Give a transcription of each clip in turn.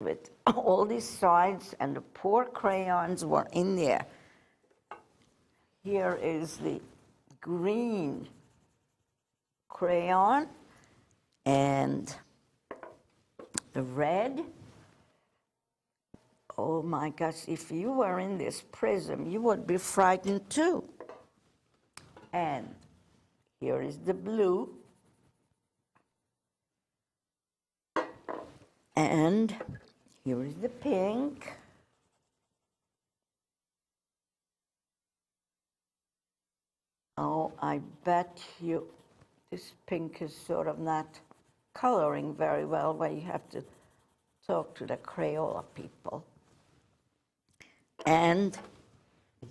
with all these sides, and the poor crayons were in there. Here is the green crayon and the red. Oh my gosh, if you were in this prism, you would be frightened too. And here is the blue. And here is the pink. Oh, I bet you this pink is sort of not coloring very well, where you have to talk to the Crayola people. And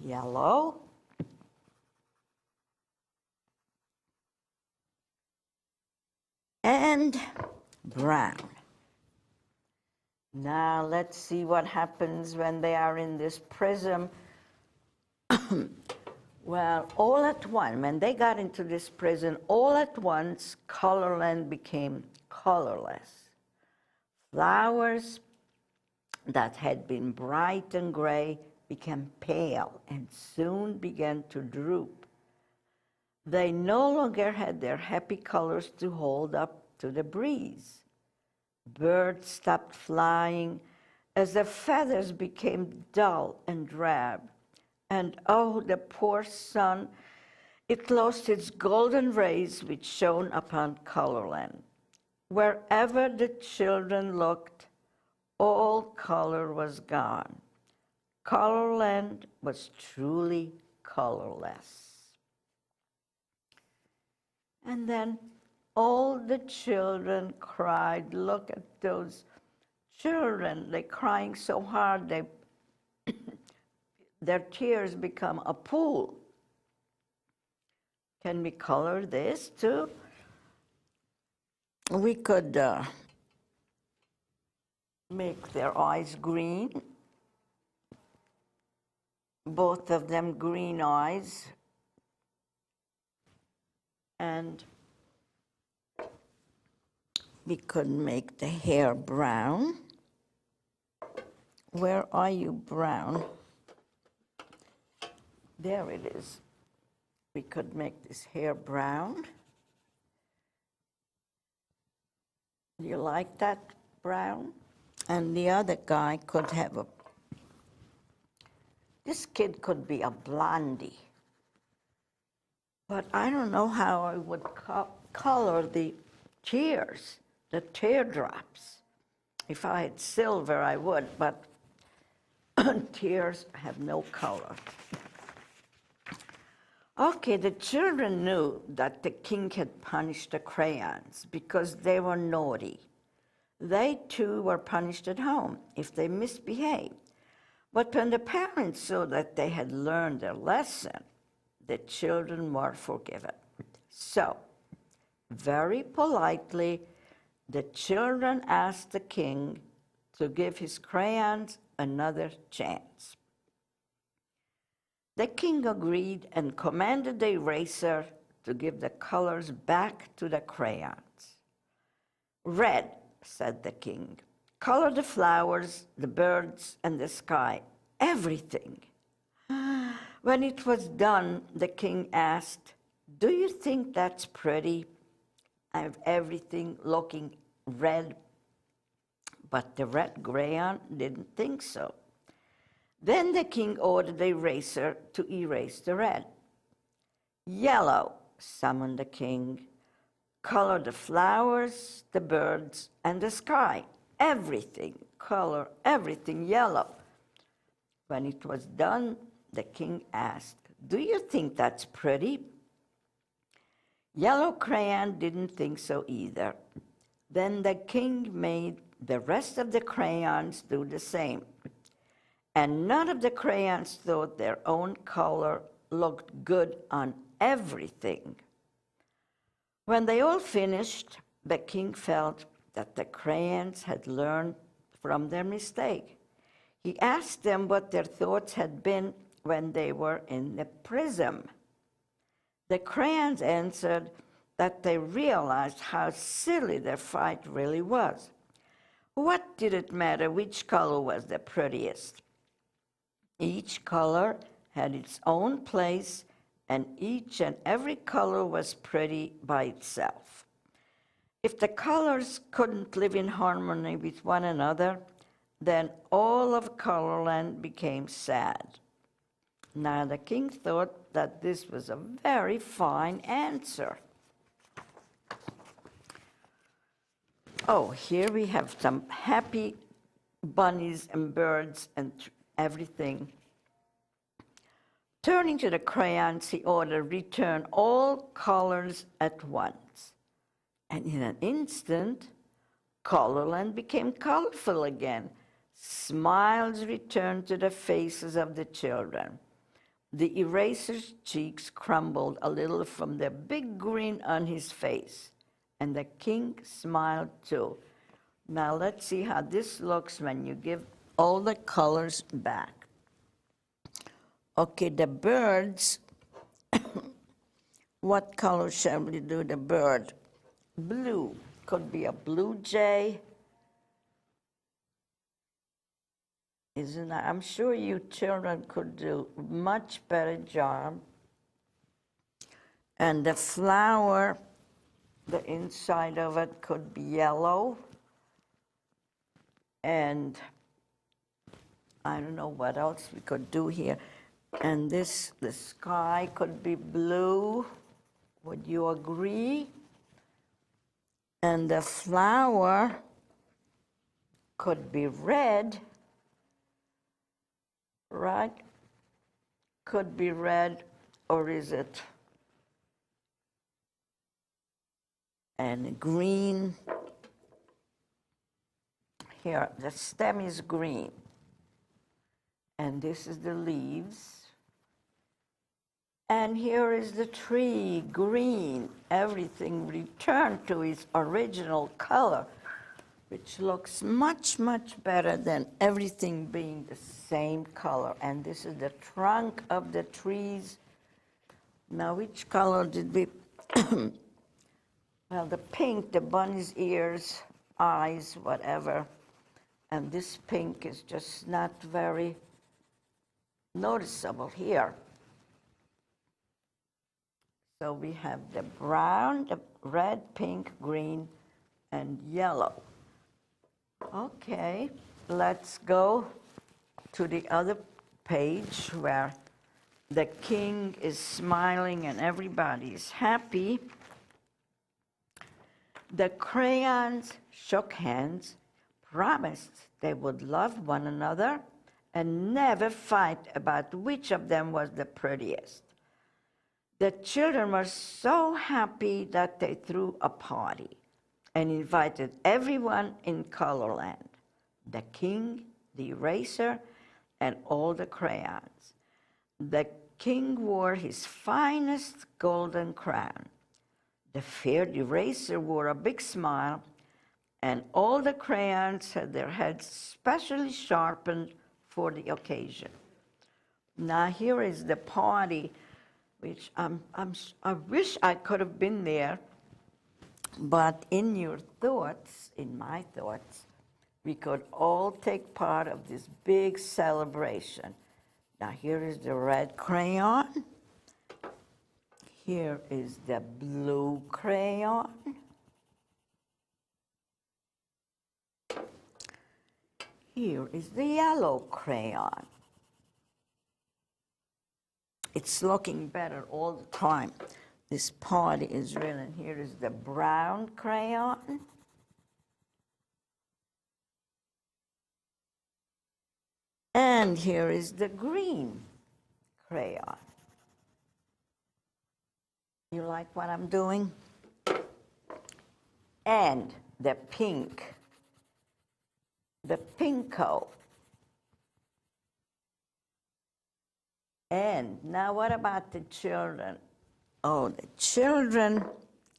yellow. And brown. Now let's see what happens when they are in this prism. Well, all at once, when they got into this prison, all at once, Colorland became colorless. Flowers that had been bright and gray became pale and soon began to droop. They no longer had their happy colors to hold up to the breeze. Birds stopped flying as their feathers became dull and drab. And oh, the poor sun, it lost its golden rays which shone upon Colorland. Wherever the children looked, all color was gone. Colorland was truly colorless. And then all the children cried. Look at those children. They're crying so hard, their tears become a pool. Can we color this too? We could make their eyes green. Both of them green eyes. And we could make the hair brown. Where are you, brown? There it is. We could make this hair brown. Do you like that brown? And the other guy could have this kid could be a blondie. But I don't know how I would color the tears, the teardrops. If I had silver, I would, but tears have no color. Okay, the children knew that the king had punished the crayons because they were naughty. They too were punished at home if they misbehaved. But when the parents saw that they had learned their lesson, the children were forgiven. So, very politely, the children asked the king to give his crayons another chance. The king agreed and commanded the eraser to give the colors back to the crayons. Red, said the king, color the flowers, the birds, and the sky, everything. When it was done, the king asked, do you think that's pretty? I have everything looking red. But the red crayon didn't think so. Then the king ordered the eraser to erase the red. Yellow, summoned the king, color the flowers, the birds, and the sky. Everything, color everything yellow. When it was done, the king asked, do you think that's pretty? Yellow crayon didn't think so either. Then the king made the rest of the crayons do the same. And none of the crayons thought their own color looked good on everything. When they all finished, the king felt that the crayons had learned from their mistake. He asked them what their thoughts had been when they were in the prism. The crayons answered that they realized how silly their fight really was. What did it matter which color was the prettiest? Each color had its own place, and each and every color was pretty by itself. If the colors couldn't live in harmony with one another, then all of Colorland became sad. Now the king thought that this was a very fine answer. Oh, here we have some happy bunnies and birds and everything. Turning to the crayons, he ordered, "Return all colors at once." And in an instant, Colorland became colorful again. Smiles returned to the faces of the children. The eraser's cheeks crumbled a little from the big grin on his face, and the king smiled too. Now let's see how this looks when you give all the colors back. Okay, the birds, what color shall we do the bird? Blue, could be a blue jay. Isn't that? I'm sure you children could do much better job. And the flower, the inside of it could be yellow. And I don't know what else we could do here. And the sky could be blue. Would you agree? And the flower could be red, right? Could be red, or is it and green? Here, the stem is green. And this is the leaves. And here is the tree, green. Everything returned to its original color, which looks much, much better than everything being the same color. And this is the trunk of the trees. Now, which color did we... Well, the pink, the bunny's ears, eyes, whatever. And this pink is just not very noticeable here. So we have the brown, the red, pink, green, and yellow. Okay, let's go to the other page where the king is smiling and everybody is happy. The crayons shook hands, promised they would love one another and never fight about which of them was the prettiest. The children were so happy that they threw a party and invited everyone in Colorland, the king, the eraser, and all the crayons. The king wore his finest golden crown. The fair eraser wore a big smile, and all the crayons had their heads specially sharpened for the occasion. Now here is the party, which I wish I could have been there, but in your thoughts, in my thoughts, we could all take part of this big celebration. Now here is the red crayon. Here is the blue crayon. Here is the yellow crayon. It's looking better all the time. This party is real. And here is the brown crayon. And here is the green crayon. You like what I'm doing? And the pink. The pinko. And now what about the children? Oh, the children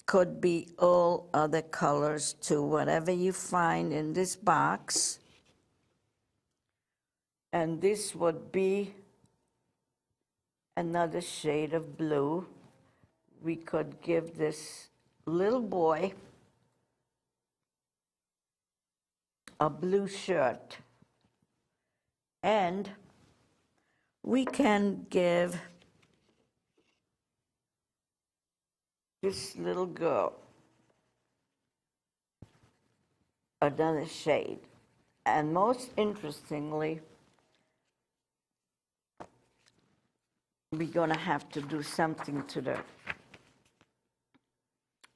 could be all other colors too, whatever you find in this box. And this would be another shade of blue. We could give this little boy a blue shirt. And we can give this little girl another shade. And most interestingly, we're going to have to do something to the...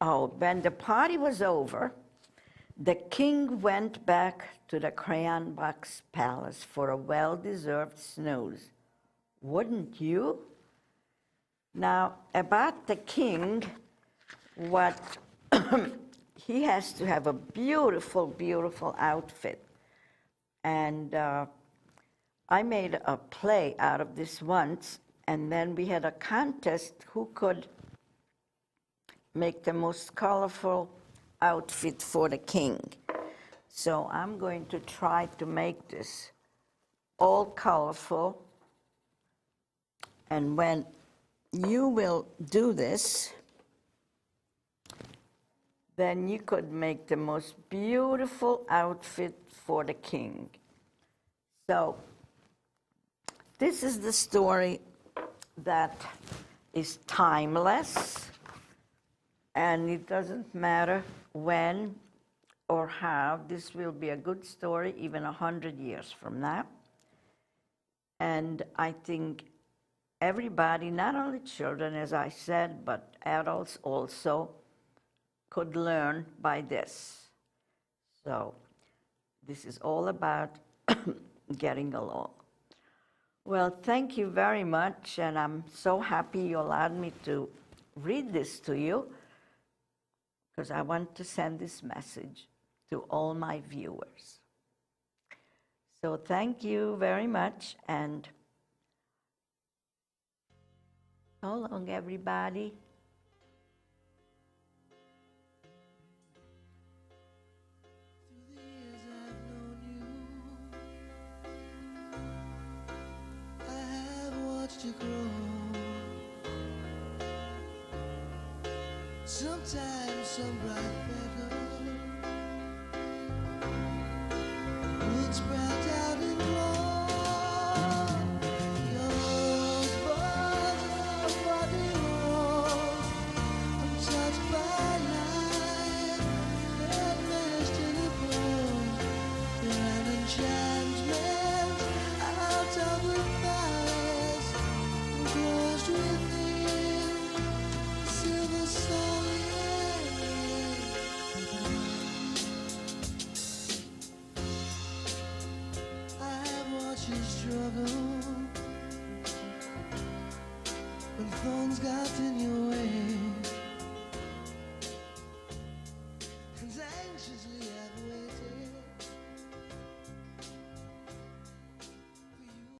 Oh, when the party was over, the king went back to the crayon box palace for a well-deserved snooze. Wouldn't you? Now, about the king, what he has to have a beautiful, beautiful outfit. And I made a play out of this once, and then we had a contest who could make the most colorful outfit for the king. So I'm going to try to make this all colorful. And when you will do this, then you could make the most beautiful outfit for the king. So this is the story that is timeless, and it doesn't matter when or how. This will be a good story even 100 years from now. And I think everybody, not only children, as I said, but adults also, could learn by this. So this is all about getting along. Well, thank you very much, and I'm so happy you allowed me to read this to you, because I want to send this message to all my viewers. So thank you very much, and so long, everybody. To grow. Sometimes some bright petals would sprout out and glow. Young buds of body rolls, untouched by life, that meshed in a bowl. They're an enchantment out of the palace. Closed within silver sunlight. I have watched you struggle when thorns got in your way.